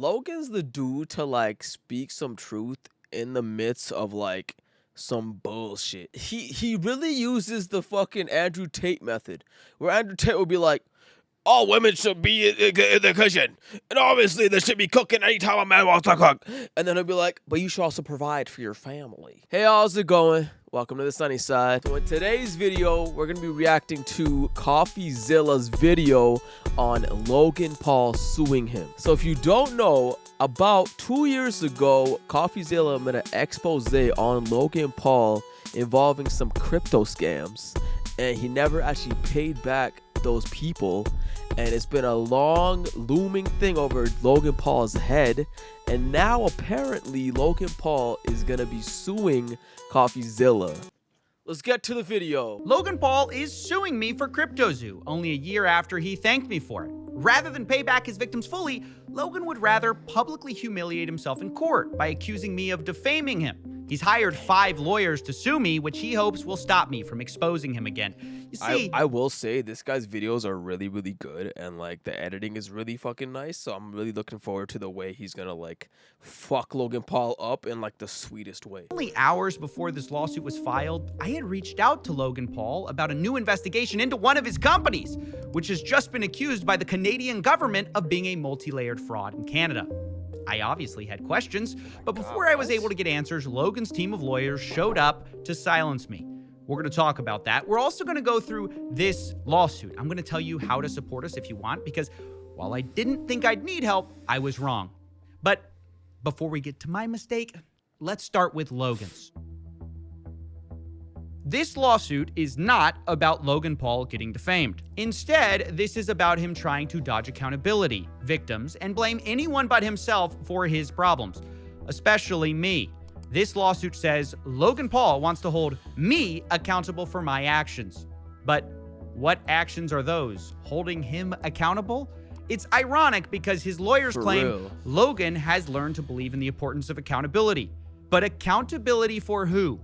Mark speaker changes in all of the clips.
Speaker 1: Logan's the dude to like speak some truth in the midst of like some bullshit. He really uses the fucking Andrew Tate method, where Andrew Tate will be like, all women should be in the kitchen, and obviously they should be cooking anytime a man wants to cook. And then he'll be like, but you should also provide for your family. Hey, how's it going? Welcome to the sunny side. So in today's video, we're gonna be reacting to CoffeeZilla's video on Logan Paul suing him. So if you don't know, about 2 years ago, CoffeeZilla made an expose on Logan Paul involving some crypto scams, and he never actually paid back those people, and it's been a long looming thing over Logan Paul's head. And now apparently Logan Paul is gonna be suing CoffeeZilla. Let's get to the video.
Speaker 2: Logan Paul is suing me for CryptoZoo only a year after he thanked me for it. Rather than pay back his victims fully, Logan would rather publicly humiliate himself in court by accusing me of defaming him. He's hired 5 lawyers to sue me, which he hopes will stop me from exposing him again. You see,
Speaker 1: I will say this guy's videos are really, really good, and like the editing is really fucking nice. So I'm really looking forward to the way he's gonna like fuck Logan Paul up in like the sweetest way.
Speaker 2: only hours before this lawsuit was filed, I had reached out to Logan Paul about a new investigation into one of his companies, which has just been accused by the Canadian government of being a multi-layered fraud in Canada. I obviously had questions, but before I was able to get answers, Logan's team of lawyers showed up to silence me. We're going to talk about that. We're also going to go through this lawsuit. I'm going to tell you how to support us if you want, because while I didn't think I'd need help, I was wrong. But before we get to my mistake, let's start with Logan's. This lawsuit is not about Logan Paul getting defamed. Instead, this is about him trying to dodge accountability, victims, and blame anyone but himself for his problems, especially me. This lawsuit says Logan Paul wants to hold me accountable for my actions. But what actions are those? Holding him accountable? It's ironic because his lawyers claim Logan has learned to believe in the importance of accountability. But accountability for who?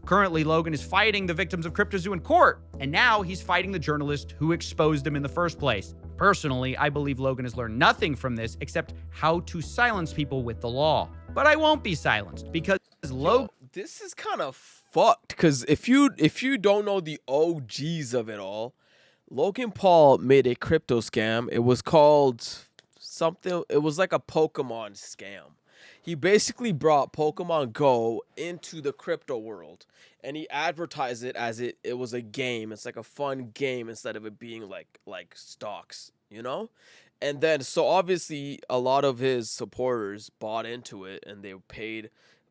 Speaker 2: Currently, Logan is fighting the victims of CryptoZoo in court, and now he's fighting the journalist who exposed him in the first place. Personally, I believe Logan has learned nothing from this except how to silence people with the law. But I won't be silenced because Logan...
Speaker 1: This is kind of fucked, because if you don't know the OGs of it all, Logan Paul made a crypto scam. It was called something, it was like a Pokemon scam. He basically brought Pokemon Go into the crypto world, and he advertised it as it was a game. It's like a fun game instead of it being like stocks, you know? And then, so obviously a lot of his supporters bought into it, and they paid a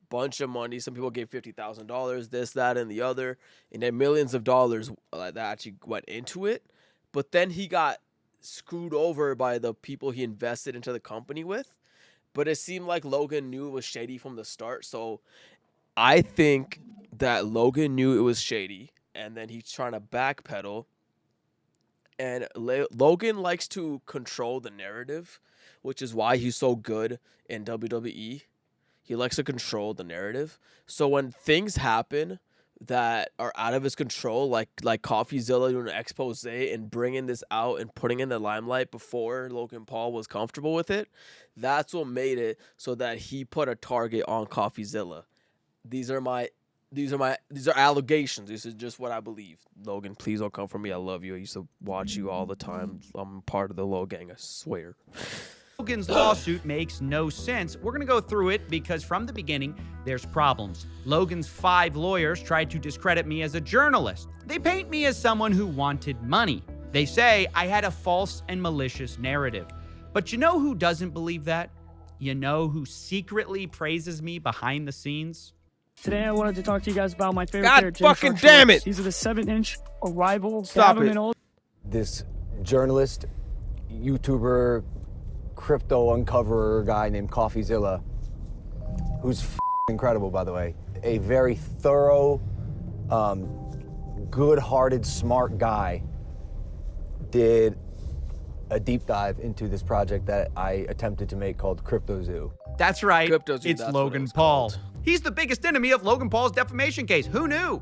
Speaker 1: bunch of money. Some people gave $50,000, this, that, and the other, and then millions of dollars that actually went into it. But then he got screwed over by the people he invested into the company with. But it seemed like Logan knew it was shady from the start. So I think that Logan knew it was shady, and then he's trying to backpedal. And Logan likes to control the narrative, which is why he's so good in WWE. He likes to control the narrative. So when things happen that are out of his control, like CoffeeZilla doing an expose and bringing this out and putting in the limelight before Logan Paul was comfortable with it, that's what made it so that he put a target on CoffeeZilla. These are allegations. This is just what I believe. Logan, please don't come for me. I love you. I used to watch you all the time. I'm part of the Low Gang, I swear.
Speaker 2: Logan's lawsuit makes no sense. We're going to go through it because from the beginning, there's problems. Logan's 5 lawyers tried to discredit me as a journalist. They paint me as someone who wanted money. They say I had a false and malicious narrative. But you know who doesn't believe that? You know who secretly praises me behind the scenes?
Speaker 3: Today I wanted to talk to you guys about my favorite pair of
Speaker 1: God fucking damn it!
Speaker 3: These are the 7-inch Arrival.
Speaker 1: Stop it.
Speaker 4: This journalist, YouTuber, crypto uncoverer guy named CoffeeZilla, who's incredible, by the way. A very thorough, good-hearted, smart guy, did a deep dive into this project that I attempted to make called CryptoZoo.
Speaker 2: That's right,
Speaker 1: CryptoZoo,
Speaker 2: it's
Speaker 1: that's
Speaker 2: Logan Paul. He's the biggest enemy of Logan Paul's defamation case. Who knew?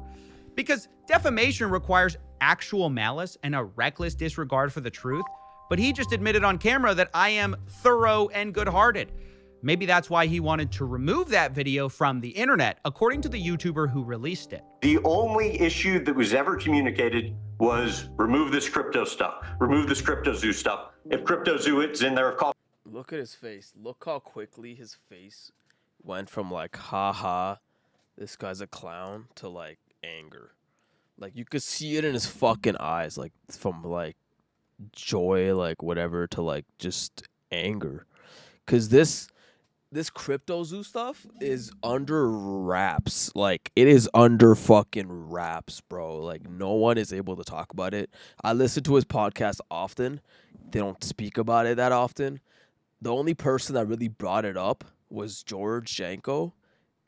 Speaker 2: Because defamation requires actual malice and a reckless disregard for the truth, but he just admitted on camera that I am thorough and good-hearted. Maybe that's why he wanted to remove that video from the internet, according to the YouTuber who released it.
Speaker 5: The only issue that was ever communicated was remove this crypto stuff, remove this CryptoZoo stuff. If CryptoZoo is in there,
Speaker 1: Look at his face. Look how quickly his face went from like, haha, this guy's a clown, to like anger. Like you could see it in his fucking eyes, like from like joy, like whatever, to like just anger. Cause this CryptoZoo stuff is under wraps. Like it is under fucking wraps, bro. Like no one is able to talk about it. I listen to his podcast often. They don't speak about it that often. The only person that really brought it up was George Janko,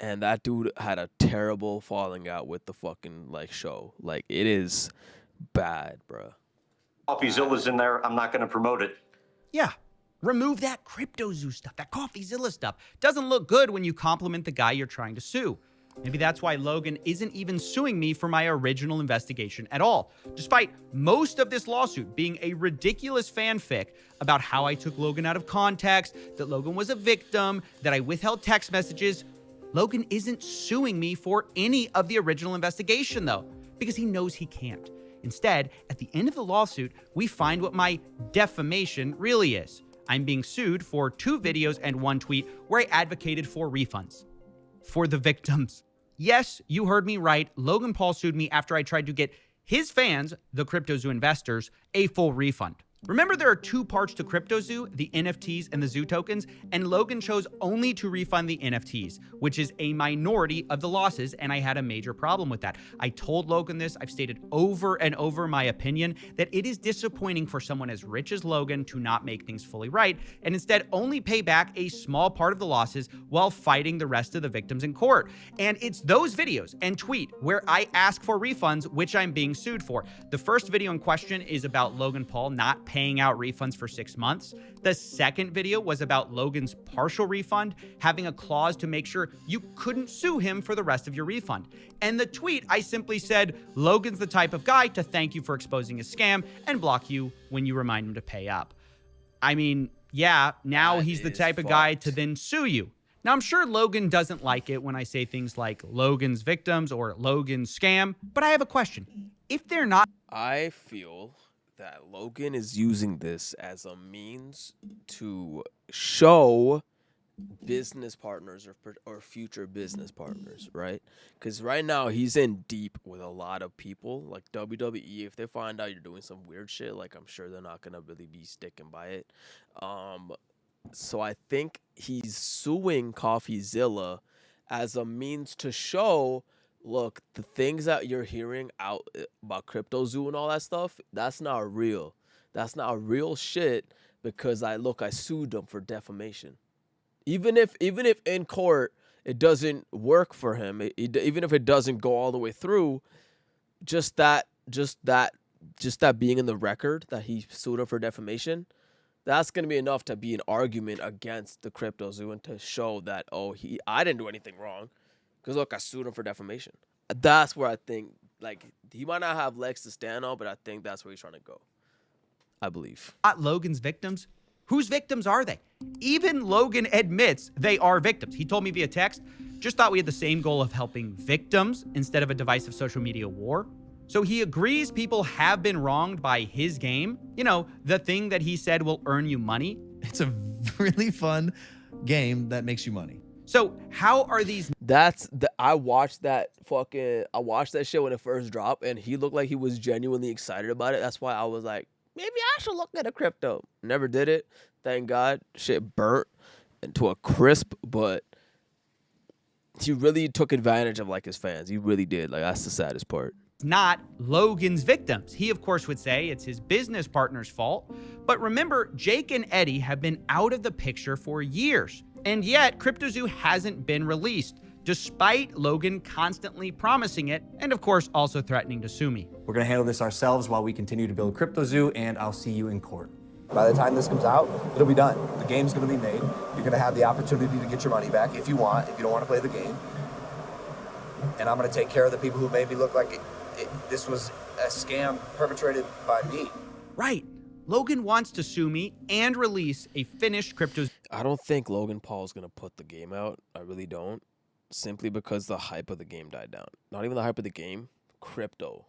Speaker 1: and that dude had a terrible falling out with the fucking like show. Like it is bad, bro.
Speaker 5: CoffeeZilla's in there, I'm not going to promote it.
Speaker 2: Yeah. Remove that CryptoZoo stuff, that CoffeeZilla stuff. Doesn't look good when you compliment the guy you're trying to sue. Maybe that's why Logan isn't even suing me for my original investigation at all, despite most of this lawsuit being a ridiculous fanfic about how I took Logan out of context, that Logan was a victim, that I withheld text messages. Logan isn't suing me for any of the original investigation, though, because he knows he can't. Instead, at the end of the lawsuit, we find what my defamation really is. I'm being sued for 2 videos and 1 tweet where I advocated for refunds. For the victims. Yes, you heard me right. Logan Paul sued me after I tried to get his fans, the CryptoZoo investors, a full refund. Remember, there are 2 parts to CryptoZoo, the NFTs and the Zoo tokens, and Logan chose only to refund the NFTs, which is a minority of the losses, and I had a major problem with that. I told Logan this. I've stated over and over my opinion that it is disappointing for someone as rich as Logan to not make things fully right, and instead only pay back a small part of the losses while fighting the rest of the victims in court. And it's those videos and tweet where I ask for refunds, which I'm being sued for. The first video in question is about Logan Paul not paying out refunds for 6 months. The second video was about Logan's partial refund, having a clause to make sure you couldn't sue him for the rest of your refund. And the tweet, I simply said, Logan's the type of guy to thank you for exposing his scam and block you when you remind him to pay up. I mean, yeah, now he's the type of guy to then sue you. Now, I'm sure Logan doesn't like it when I say things like Logan's victims or Logan's scam, but I have a question. If they're not...
Speaker 1: I feel that Logan is using this as a means to show business partners or future business partners, right? Because right now he's in deep with a lot of people. Like WWE, if they find out you're doing some weird shit, like I'm sure they're not gonna really be sticking by it. So I think he's suing CoffeeZILLA as a means to show, look, the things that you're hearing out about CryptoZoo and all that stuff, that's not real. That's not real shit, because I sued them for defamation. Even if in court it doesn't work for him, even if it doesn't go all the way through, just that being in the record that he sued him for defamation, that's gonna be enough to be an argument against the CryptoZoo and to show that, oh, I didn't do anything wrong. Because, look, I sued him for defamation. That's where I think, like, he might not have legs to stand on, but I think that's where he's trying to go. I believe.
Speaker 2: Not Logan's victims. Whose victims are they? Even Logan admits they are victims. He told me via text, just thought we had the same goal of helping victims instead of a divisive social media war. So he agrees people have been wronged by his game. You know, the thing that he said will earn you money.
Speaker 6: It's a really fun game that makes you money.
Speaker 2: So how are these...
Speaker 1: I watched that shit when it first dropped, and he looked like he was genuinely excited about it. That's why I was like, maybe I should look at a crypto. Never did it. Thank God. Shit burnt into a crisp, but he really took advantage of like his fans. He really did. Like, that's the saddest part.
Speaker 2: Not Logan's victims. He, of course, would say it's his business partner's fault. But remember, Jake and Eddie have been out of the picture for years. And yet, CryptoZoo hasn't been released, despite Logan constantly promising it, and of course, also threatening to sue me.
Speaker 7: We're gonna handle this ourselves while we continue to build CryptoZoo, and I'll see you in court.
Speaker 8: By the time this comes out, it'll be done. The game's gonna be made. You're gonna have the opportunity to get your money back if you want, if you don't wanna play the game. And I'm gonna take care of the people who made me look like this was a scam perpetrated by me.
Speaker 2: Right. Logan wants to sue me and release a finished crypto.
Speaker 1: I don't think Logan Paul is going to put the game out. I really don't. Simply because the hype of the game died down. Not even the hype of the game. Crypto.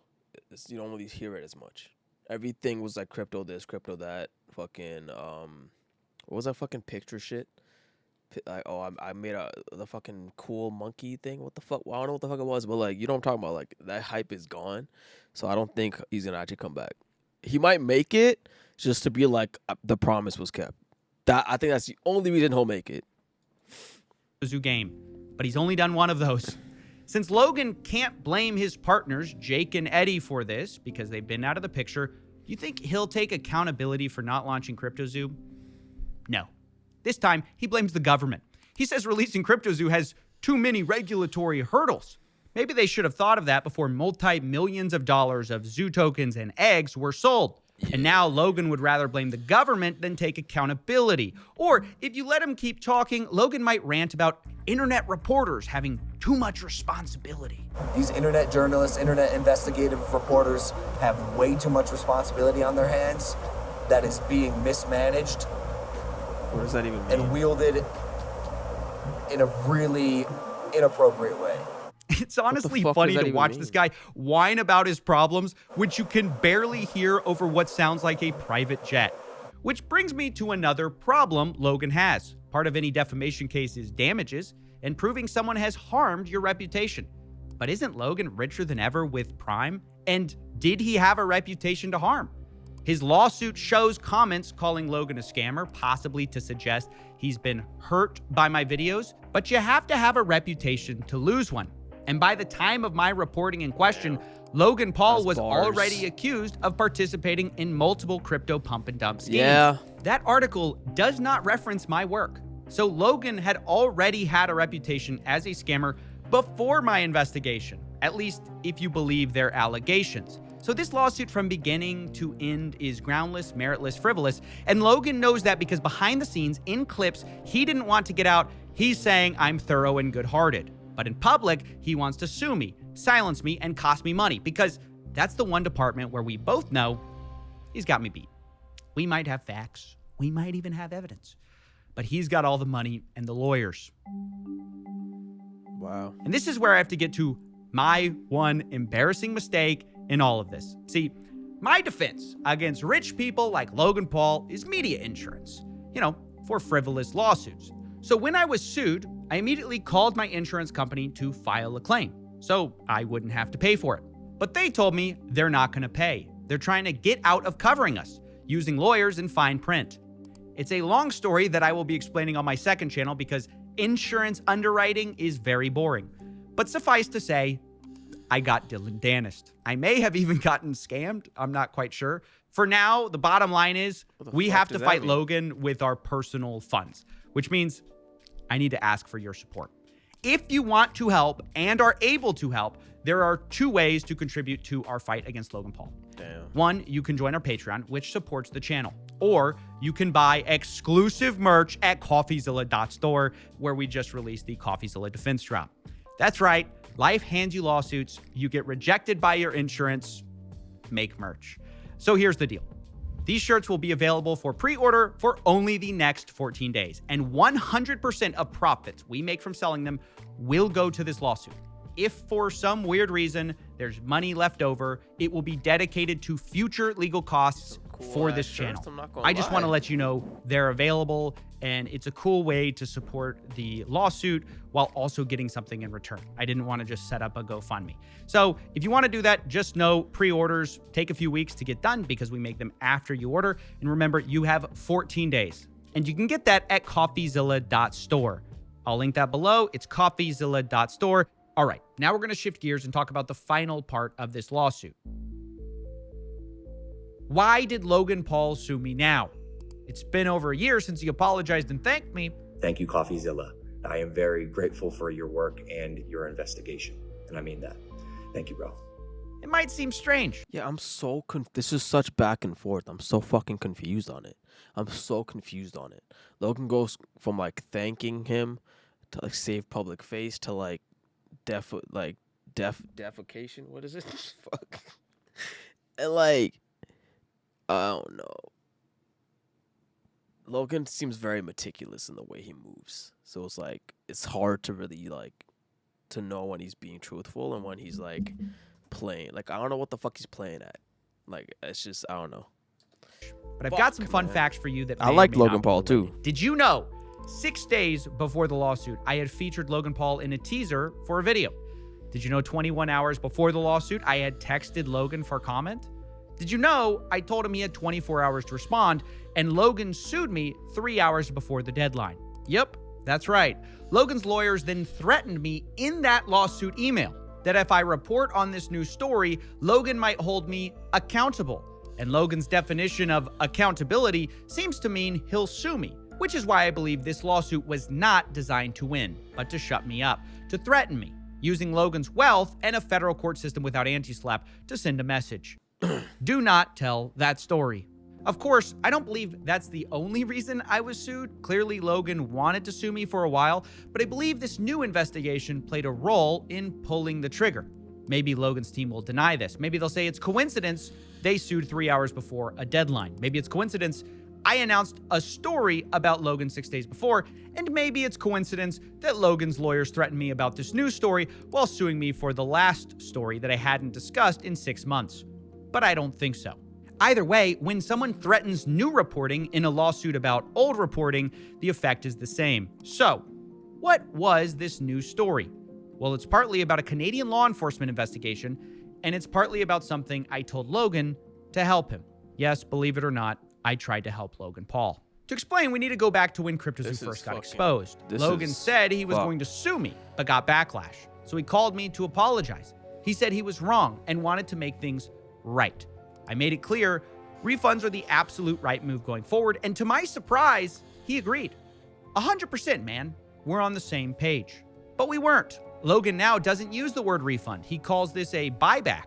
Speaker 1: You don't really hear it as much. Everything was like crypto this, crypto that. Fucking, what was that fucking picture shit? Like, oh, I made the fucking cool monkey thing. What the fuck? Well, I don't know what the fuck it was, but like, you know what I'm talking about? Like, that hype is gone. So I don't think he's gonna actually come back. He might make it just to be like the promise was kept. I think that's the only reason he'll make it.
Speaker 2: Zoo game, but he's only done one of those. Since Logan can't blame his partners, Jake and Eddie, for this because they've been out of the picture, you think he'll take accountability for not launching CryptoZoo? No. This time, he blames the government. He says releasing CryptoZoo has too many regulatory hurdles. Maybe they should have thought of that before multi-millions of dollars of zoo tokens and eggs were sold. And now Logan would rather blame the government than take accountability. Or if you let him keep talking, Logan might rant about internet reporters having too much responsibility.
Speaker 8: These internet journalists, internet investigative reporters have way too much responsibility on their hands that is being mismanaged.
Speaker 1: What does that even mean?
Speaker 8: And wielded in a really inappropriate way.
Speaker 2: It's honestly funny to watch this guy whine about his problems, which you can barely hear over what sounds like a private jet. Which brings me to another problem Logan has. Part of any defamation case is damages and proving someone has harmed your reputation. But isn't Logan richer than ever with Prime? And did he have a reputation to harm? His lawsuit shows comments calling Logan a scammer, possibly to suggest he's been hurt by my videos, but you have to have a reputation to lose one. And by the time of my reporting in question, Logan Paul was already accused of participating in multiple crypto pump and dump schemes.
Speaker 1: Yeah.
Speaker 2: That article does not reference my work. So Logan had already had a reputation as a scammer before my investigation, at least if you believe their allegations. So this lawsuit from beginning to end is groundless, meritless, frivolous, and Logan knows that because behind the scenes, in clips he didn't want to get out, he's saying I'm thorough and good-hearted. But in public, he wants to sue me, silence me, and cost me money because that's the one department where we both know he's got me beat. We might have facts, we might even have evidence, but he's got all the money and the lawyers.
Speaker 1: Wow.
Speaker 2: And this is where I have to get to my one embarrassing mistake in all of this. See, my defense against rich people like Logan Paul is media insurance, for frivolous lawsuits. So when I was sued, I immediately called my insurance company to file a claim, so I wouldn't have to pay for it. But they told me they're not going to pay. They're trying to get out of covering us, using lawyers and fine print. It's a long story that I will be explaining on my second channel because insurance underwriting is very boring. But suffice to say, I got Dylan Danished. I may have even gotten scammed. I'm not quite sure. For now, the bottom line is we have to fight Logan with our personal funds, which means I need to ask for your support. If you want to help and are able to help, there are two ways to contribute to our fight against Logan Paul.
Speaker 1: Damn.
Speaker 2: One, you can join our Patreon, which supports the channel. Or you can buy exclusive merch at CoffeeZILLA.store, where we just released the CoffeeZILLA Defense Drop. That's right. Life hands you lawsuits. You get rejected by your insurance. Make merch. So here's the deal. These shirts will be available for pre-order for only the next 14 days. And 100% of profits we make from selling them will go to this lawsuit. If for some weird reason there's money left over, it will be dedicated to future legal costs for this channel. I just want to let you know they're available, and it's a cool way to support the lawsuit while also getting something in return. I didn't want to just set up a GoFundMe. So if you want to do that, just know pre-orders take a few weeks to get done because we make them after you order. And remember, you have 14 days. And you can get that at CoffeeZILLA.store. I'll link that below. It's CoffeeZILLA.store. All right, now we're going to shift gears and talk about the final part of this lawsuit. Why did Logan Paul sue me now? It's been over a year since he apologized and thanked me.
Speaker 9: Thank you, CoffeeZILLA. I am very grateful for your work and your investigation. And I mean that. Thank you, bro.
Speaker 2: It might seem strange.
Speaker 1: Yeah, I'm so this is such back and forth. I'm so fucking confused on it. Logan goes from like thanking him to like save public face to like defecation. What is it? Fuck. And like, I don't know. Logan seems very meticulous in the way he moves. So it's like it's hard to really like to know when he's being truthful and when he's like playing. Like I don't know what the fuck he's playing at. Like it's just I don't know.
Speaker 2: But I've got some fun facts for you that
Speaker 1: I like Logan Paul too.
Speaker 2: Did you know 6 days before the lawsuit, I had featured Logan Paul in a teaser for a video? Did you know 21 hours before the lawsuit, I had texted Logan for comment? Did you know I told him he had 24 hours to respond, and Logan sued me 3 hours before the deadline? Yep, that's right. Logan's lawyers then threatened me in that lawsuit email that if I report on this new story, Logan might hold me accountable. And Logan's definition of accountability seems to mean he'll sue me, which is why I believe this lawsuit was not designed to win, but to shut me up, to threaten me, using Logan's wealth and a federal court system without anti-SLAPP to send a message. Do not tell that story. Of course, I don't believe that's the only reason I was sued. Clearly, Logan wanted to sue me for a while, but I believe this new investigation played a role in pulling the trigger. Maybe Logan's team will deny this. Maybe they'll say it's coincidence they sued 3 hours before a deadline. Maybe it's coincidence I announced a story about Logan 6 days before, and maybe it's coincidence that Logan's lawyers threatened me about this new story while suing me for the last story that I hadn't discussed in 6 months. But I don't think so. Either way, when someone threatens new reporting in a lawsuit about old reporting, the effect is the same. So, what was this new story? Well, it's partly about a Canadian law enforcement investigation, and it's partly about something I told Logan to help him. Yes, believe it or not, I tried to help Logan Paul. To explain, we need to go back to when CryptoZoo first got exposed. Logan said he was going to sue me, but got backlash. So he called me to apologize. He said he was wrong and wanted to make things right. I made it clear refunds are the absolute right move going forward, and to my surprise, he agreed. 100%, man. We're on the same page. But we weren't. Logan now doesn't use the word refund. He calls this a buyback.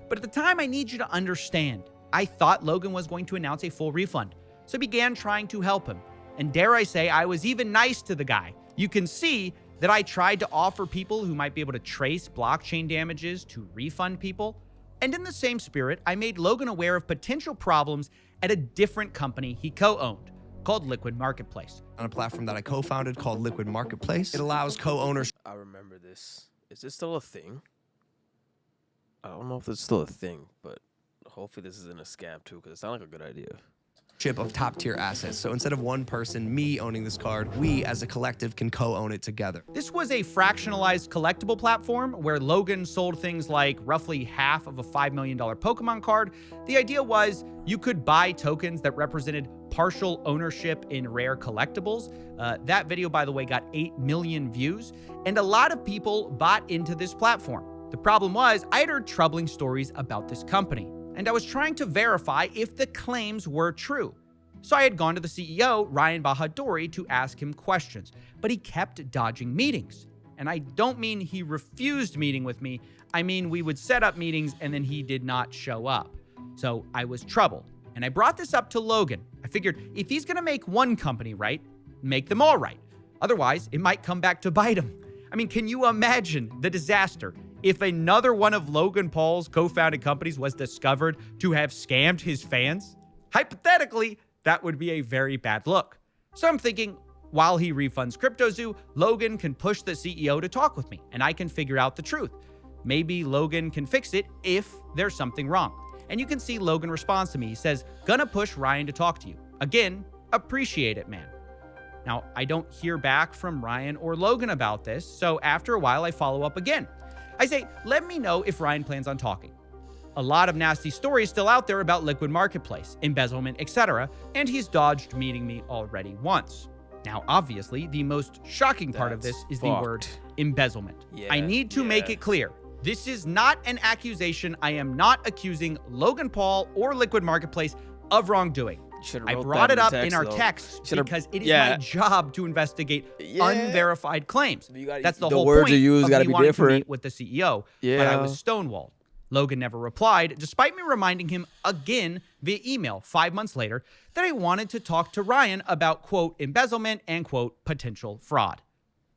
Speaker 2: But at the time, I need you to understand, I thought Logan was going to announce a full refund, so I began trying to help him. And dare I say, I was even nice to the guy. You can see that I tried to offer people who might be able to trace blockchain damages to refund people. And in the same spirit, I made Logan aware of potential problems at a different company he co-owned, called Liquid Marketplace.
Speaker 10: On a platform that I co-founded called Liquid Marketplace, it allows co-owners.
Speaker 1: I remember this. Is this still a thing? I don't know if it's still a thing, but hopefully this isn't a scam too, because it sounds like a good idea.
Speaker 10: Of top-tier assets. So instead of one person, me owning this card, we as a collective can co-own it together.
Speaker 2: This was a fractionalized collectible platform where Logan sold things like roughly half of a $5 million Pokemon card. The idea was you could buy tokens that represented partial ownership in rare collectibles. That video, by the way, got 8 million views, and a lot of people bought into this platform. The problem was I had heard troubling stories about this company, and I was trying to verify if the claims were true. So I had gone to the CEO, Ryan Bahadori, to ask him questions, but he kept dodging meetings. And I don't mean he refused meeting with me, I mean we would set up meetings and then he did not show up. So I was troubled, and I brought this up to Logan. I figured if he's gonna make one company right, make them all right. Otherwise, it might come back to bite him. I mean, can you imagine the disaster if another one of Logan Paul's co-founded companies was discovered to have scammed his fans? Hypothetically, that would be a very bad look. So I'm thinking, while he refunds CryptoZoo, Logan can push the CEO to talk with me, and I can figure out the truth. Maybe Logan can fix it if there's something wrong. And you can see Logan responds to me. He says, gonna push Ryan to talk to you. Again, appreciate it, man. Now, I don't hear back from Ryan or Logan about this, so after a while, I follow up again. I say, let me know if Ryan plans on talking. A lot of nasty stories still out there about Liquid Marketplace, embezzlement, etc., and he's dodged meeting me already once. Now, obviously, the most shocking part of this is the word embezzlement. I need to make it clear. This is not an accusation. I am not accusing Logan Paul or Liquid Marketplace of wrongdoing. I brought it up in our text because it is my job to investigate unverified claims. That's the whole point of me wanting to meet with the CEO, but I was stonewalled. Logan never replied, despite me reminding him again via email 5 months later that I wanted to talk to Ryan about, quote, embezzlement and, quote, potential fraud.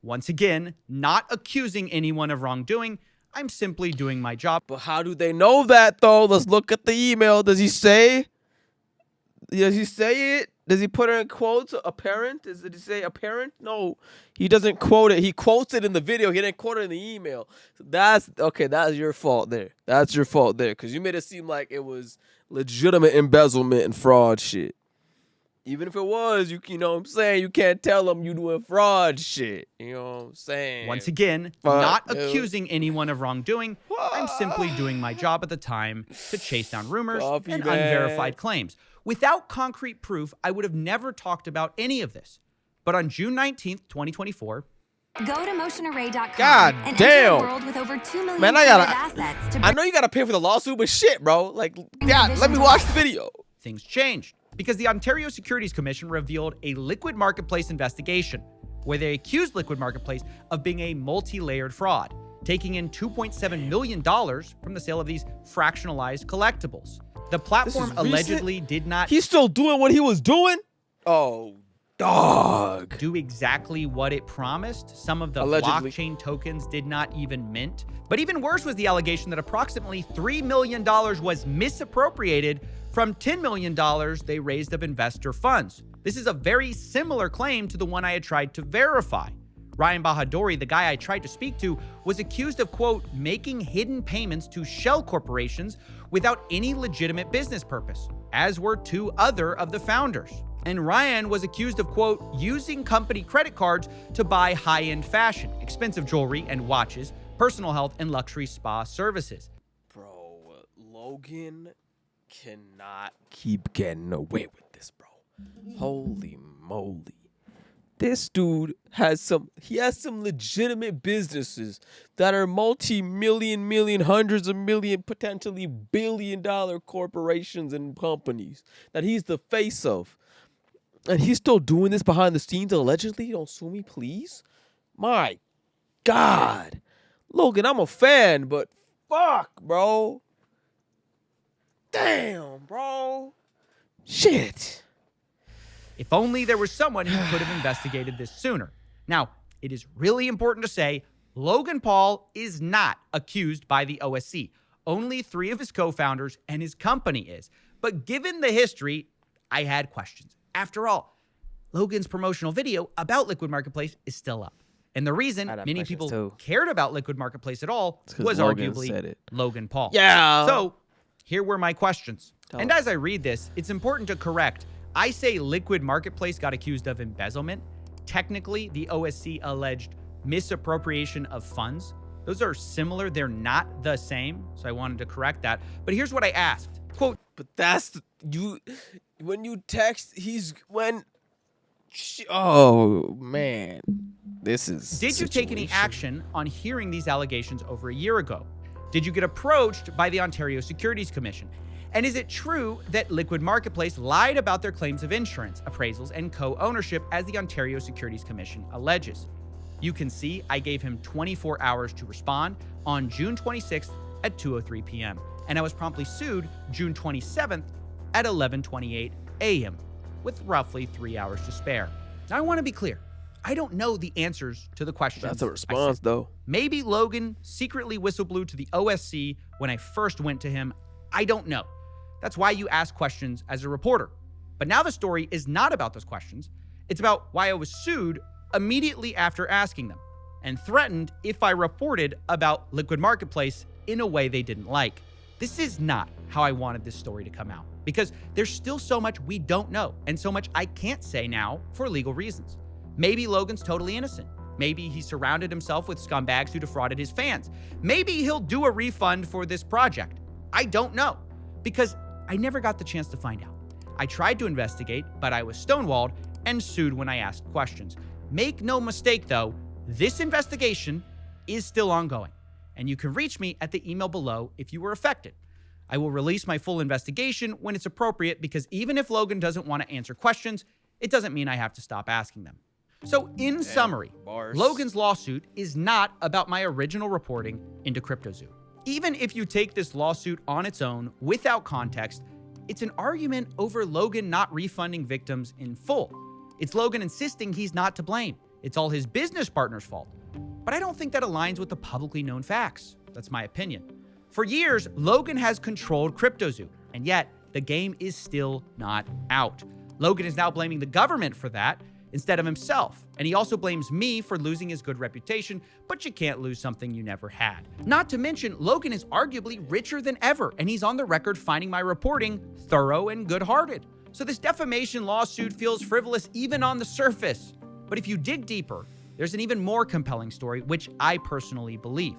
Speaker 2: Once again, not accusing anyone of wrongdoing. I'm simply doing my job.
Speaker 1: But how do they know that, though? Let's look at the email. Does he say Does he say it? Does he put it in quotes? Apparent? Did he say apparent? No, he doesn't quote it. He quotes it in the video. He didn't quote it in the email. So that's okay. That's your fault there. That's your fault there, because you made it seem like it was legitimate embezzlement and fraud shit. Even if it was, you know what I'm saying? You can't tell them you doing fraud shit. You know what I'm saying?
Speaker 2: Once again, not accusing anyone of wrongdoing. I'm simply doing my job at the time to chase down rumors and unverified claims. Without concrete proof, I would have never talked about any of this. But on June 19th, 2024,
Speaker 11: go to motionarray.com.
Speaker 1: God
Speaker 11: and
Speaker 1: damn.
Speaker 11: enter a world with over 2 million
Speaker 1: Man,
Speaker 11: assets to
Speaker 1: I know you gotta pay for the lawsuit, but shit, bro. Like, God, let me watch the video.
Speaker 2: things changed because the Ontario Securities Commission revealed a liquid marketplace investigation where they accused Liquid Marketplace of being a multi-layered fraud, taking in $2.7 million from the sale of these fractionalized collectibles. The platform allegedly did not...
Speaker 1: He's still doing what he was doing? Oh, dog.
Speaker 2: Do exactly what it promised. Some of the blockchain tokens did not even mint. But even worse was the allegation that approximately $3 million was misappropriated from $10 million they raised of investor funds. This is a very similar claim to the one I had tried to verify. Ryan Bahadouri, the guy I tried to speak to, was accused of, quote, making hidden payments to shell corporations without any legitimate business purpose, as were two other of the founders. And Ryan was accused of, quote, using company credit cards to buy high-end fashion, expensive jewelry and watches, personal health, and luxury spa services.
Speaker 1: Bro, Logan cannot keep getting away with this, bro. Holy moly. This dude has some legitimate businesses that are multi-million, hundreds of million, potentially billion-dollar corporations and companies that he's the face of. And he's still doing this behind the scenes, allegedly. Don't sue me, please. My God. Logan, I'm a fan, but fuck, bro. Damn, bro. Shit.
Speaker 2: If only there was someone who could have investigated this sooner. Now, it is really important to say Logan Paul is not accused by the OSC. Only 3 of his co-founders and his company is. But given the history, I had questions. After all, Logan's promotional video about Liquid Marketplace is still up. And the reason many people cared about Liquid Marketplace at all was arguably Logan Paul.
Speaker 1: Yeah.
Speaker 2: So here were my questions. And as I read this, it's important to correct. I say Liquid Marketplace got accused of embezzlement. Technically, the OSC alleged misappropriation of funds. Those are similar. They're not the same. So I wanted to correct that. But here's what I asked. Quote,
Speaker 1: but that's when you text, oh man, this is.
Speaker 2: Did you take any action on hearing these allegations over a year ago? Did you get approached by the Ontario Securities Commission? And is it true that Liquid Marketplace lied about their claims of insurance, appraisals, and co-ownership as the Ontario Securities Commission alleges? You can see I gave him 24 hours to respond on June 26th at 2:03 p.m. And I was promptly sued June 27th at 11:28 a.m. with roughly 3 hours to spare. Now I want to be clear. I don't know the answers to the questions.
Speaker 1: That's a response, though.
Speaker 2: Maybe Logan secretly whistleblew to the OSC when I first went to him. I don't know. That's why you ask questions as a reporter. But now the story is not about those questions. It's about why I was sued immediately after asking them and threatened if I reported about Liquid Marketplace in a way they didn't like. This is not how I wanted this story to come out because there's still so much we don't know and so much I can't say now for legal reasons. Maybe Logan's totally innocent. Maybe he surrounded himself with scumbags who defrauded his fans. Maybe he'll do a refund for this project. I don't know because I never got the chance to find out. I tried to investigate, but I was stonewalled and sued when I asked questions. Make no mistake though, this investigation is still ongoing, and you can reach me at the email below if you were affected. I will release my full investigation when it's appropriate because even if Logan doesn't want to answer questions, it doesn't mean I have to stop asking them. So in summary, Logan's lawsuit is not about my original reporting into CryptoZoo. Even if you take this lawsuit on its own without context, it's an argument over Logan not refunding victims in full. It's Logan insisting he's not to blame. It's all his business partner's fault. But I don't think that aligns with the publicly known facts. That's my opinion. For years, Logan has controlled CryptoZoo, and yet the game is still not out. Logan is now blaming the government for that instead of himself. And he also blames me for losing his good reputation, but you can't lose something you never had. Not to mention, Logan is arguably richer than ever, and he's on the record finding my reporting thorough and good-hearted. So this defamation lawsuit feels frivolous even on the surface. But if you dig deeper, there's an even more compelling story, which I personally believe,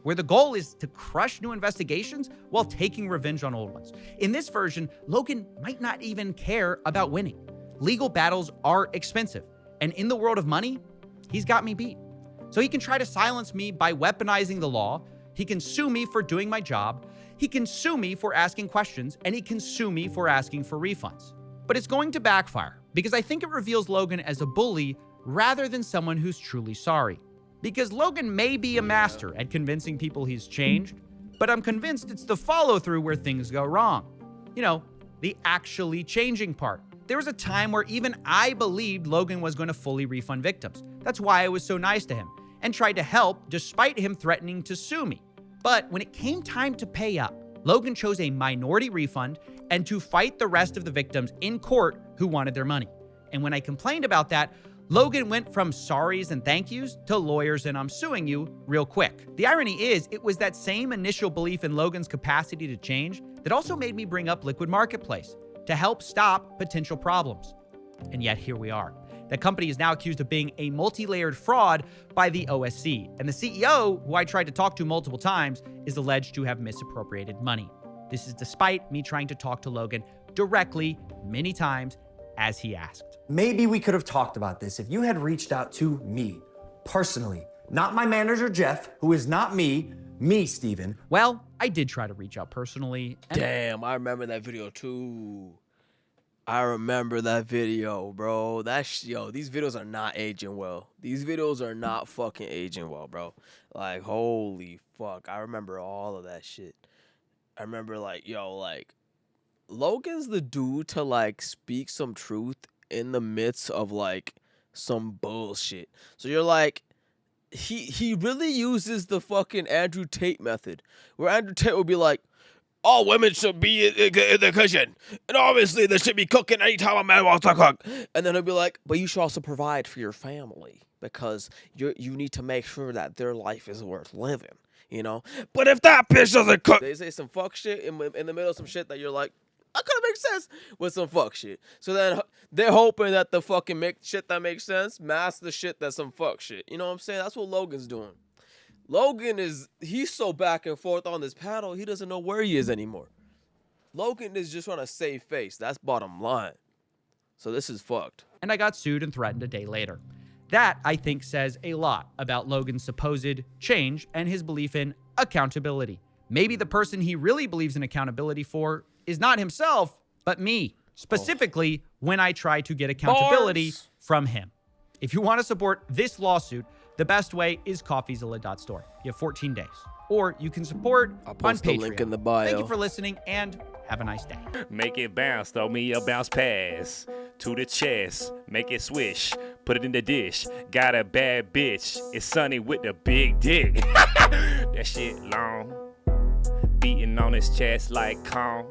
Speaker 2: where the goal is to crush new investigations while taking revenge on old ones. In this version, Logan might not even care about winning. Legal battles are expensive, and in the world of money, he's got me beat. So he can try to silence me by weaponizing the law, he can sue me for doing my job, he can sue me for asking questions, and he can sue me for asking for refunds. But it's going to backfire, because I think it reveals Logan as a bully rather than someone who's truly sorry. Because Logan may be a master at convincing people he's changed, but I'm convinced it's the follow-through where things go wrong. You know, the actually changing part. There was a time where even I believed Logan was going to fully refund victims. That's why I was so nice to him and tried to help despite him threatening to sue me. But when it came time to pay up, Logan chose a minority refund and to fight the rest of the victims in court who wanted their money. And when I complained about that, Logan went from sorries and thank yous to lawyers and I'm suing you real quick. The irony is, it was that same initial belief in Logan's capacity to change that also made me bring up Liquid Marketplace to help stop potential problems. And yet here we are. The company is now accused of being a multi-layered fraud by the OSC, and the CEO, who I tried to talk to multiple times, is alleged to have misappropriated money. This is despite me trying to talk to Logan directly many times as he asked.
Speaker 7: Maybe we could have talked about this if you had reached out to me personally, not my manager, Jeff, who is not me, Steven.
Speaker 2: Well, I did try to reach out personally.
Speaker 1: Damn, I remember that video too. I remember that video, bro. Yo, these videos are not aging well. These videos are not fucking aging well, bro. Like, holy fuck. I remember all of that shit. I remember, like, yo, like, Logan's the dude to, like, speak some truth in the midst of, like, some bullshit. So you're like, he really uses the fucking Andrew Tate method, where Andrew Tate would be like, all women should be in the kitchen, and obviously they should be cooking anytime a man wants to cook. And then he'll be like, but you should also provide for your family, because you need to make sure that their life is worth living, you know? But if that bitch doesn't cook, they say some fuck shit in the middle of some shit that you're like, that could make sense with some fuck shit. So then they're hoping that the fucking shit that makes sense masks the shit that's some fuck shit. You know what I'm saying? That's what Logan's doing. Logan he's so back and forth on this paddle, he doesn't know where he is anymore. Logan is just trying to save face. That's bottom line. So this is fucked.
Speaker 2: And I got sued and threatened a day later. That, I think, says a lot about Logan's supposed change and his belief in accountability. Maybe the person he really believes in accountability for is not himself, but me. Specifically, when I try to get accountability from him. If you want to support this lawsuit, the best way is CoffeeZILLA.store. You have 14 days. Or you can support
Speaker 1: I'll post
Speaker 2: on Patreon.
Speaker 1: The link in the bio.
Speaker 2: Thank you for listening, and have a nice day.
Speaker 12: Make it bounce, throw me a bounce pass. To the chest, make it swish. Put it in the dish. Got a bad bitch. It's Sunny with the big dick. That shit long. Beating on his chest like calm.